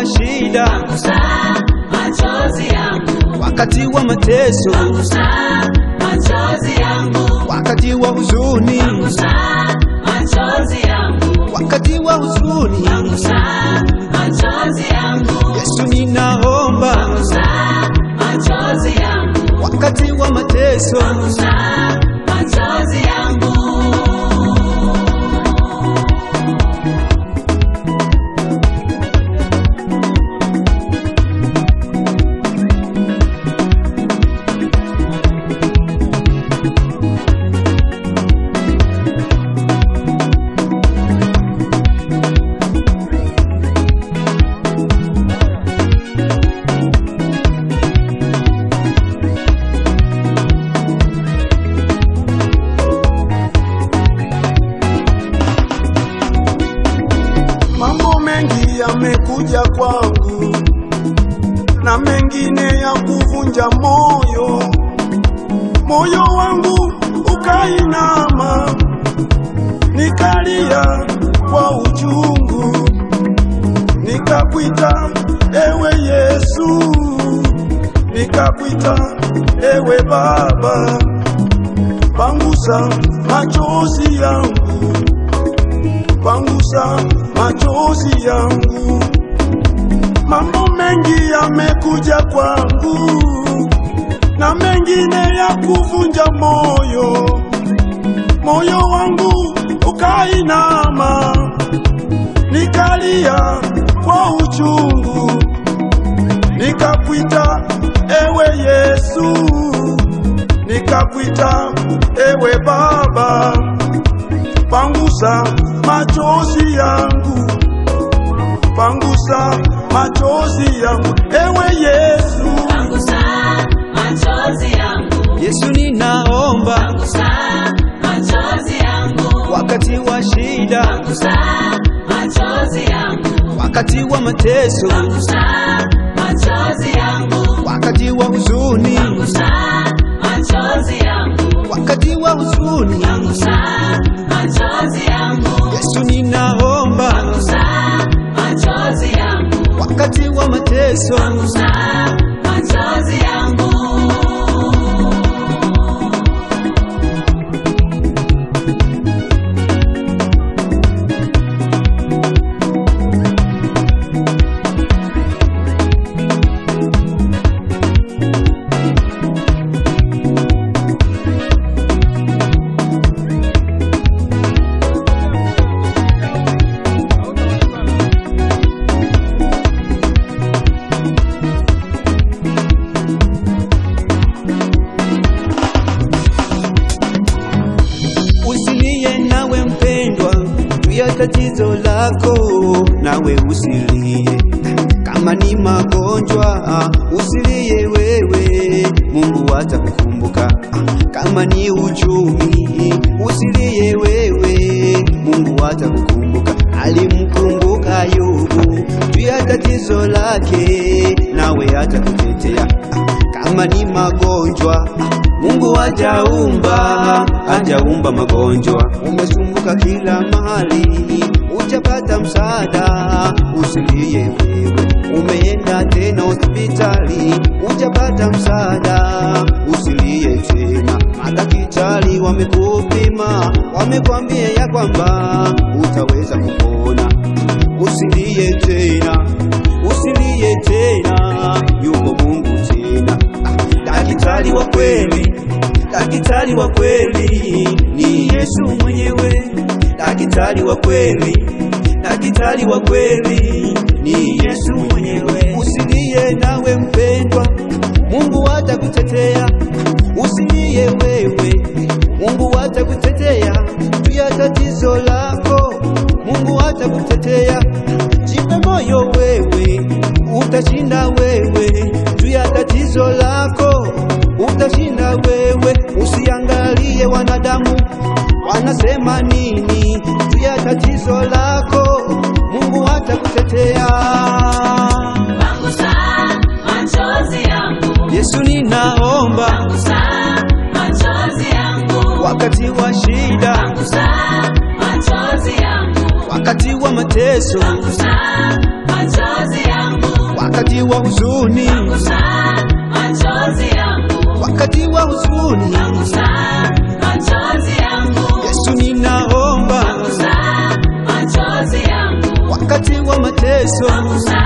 wa shida, pangusa machozi yangu. wakati wa mateso, pangusa machozi yangu. wakati wa huzuni, pangusa machozi yangu. wakati wa huzuni, pangusa machozi yangu. Yesu ninaomba, pangusa machozi yangu. wakati wa mateso, pangusa machozi yangu. Mambo mengi yamekuja kwangu na mengine ya kuvunja moyo. Moyo wangu ukainama, nikalia kwa uchungu, nikakuita ewe Yesu, nikakuita ewe Baba. Pangusa machozi yangu, pangusa machozi yangu. Mambo mengi yamekuja kwangu na mengine ya kuvunja moyo. Moyo wangu ukainama, nikalia kwa uchungu, nikakuita ewe Yesu, nikakuita ewe Baba. Pangusa machozi yangu, pangusa machozi yangu, ewe Yesu. pangusa machozi yangu. Yesu ninaomba, pangusa machozi yangu. wakati wa shida, pangusa machozi yangu. wakati wa mateso, pangusa machozi yangu. wakati wa huzuni, pangusa machozi yangu. wakati wa huzuni, pangusa machozi yangu. Yesu ninaomba, pangusa machozi yangu. wakati wa mateso, pangusa machozi yangu. usilie nawe mpendwa, juu ya tatizo lako, nawe usilie. Kama ni magonjwa, usilie wewe, Mungu atakukumbuka. Kama ni uchumi, usilie wewe, Mungu atakukumbuka. Alimkumbuka Ayubu juu ya tatizo lake, nawe atakutetea. Kama ni magonjwa, Mungu hajaumba magonjwa. Umesumbuka kila mahali, hujapata msaada, usilie wewe. Umeenda tena hospitali, hujapata msaada, usilie tena. Madaktari wamekupima, wamekwambia ya kwamba utaweza kupona. Usilie tena, usilie tena, yuko Mungu tena. Daktari wa kweli, daktari wa kweli ni Yesu mwenyewe. Daktari wa kweli, daktari wa kweli ni Yesu mwenyewe. Usilie nawe mpendwa, Mungu atakutetea. Usilie wewe, Mungu atakutetea. Juu ya tatizo lako, Mungu atakutetea. Jipe moyo wewe, utashinda wewe. Juu ya tatizo lako, utashinda wewe. Usiangalie wanadamu wanasema nini. Juu ya tatizo lako, Mungu atakutetea. pangusa machozi yangu. Yesu ninaomba, pangusa machozi yangu. wakati wa shida, pangusa machozi yangu. wakati wa mateso, pangusa machozi yangu. wakati wa huzuni, Pangusa machozi yangu. wakati wa huzuni. Pangusa machozi yangu. Yesu ninaomba, Pangusa machozi yangu. wakati wa mateso, Pangusa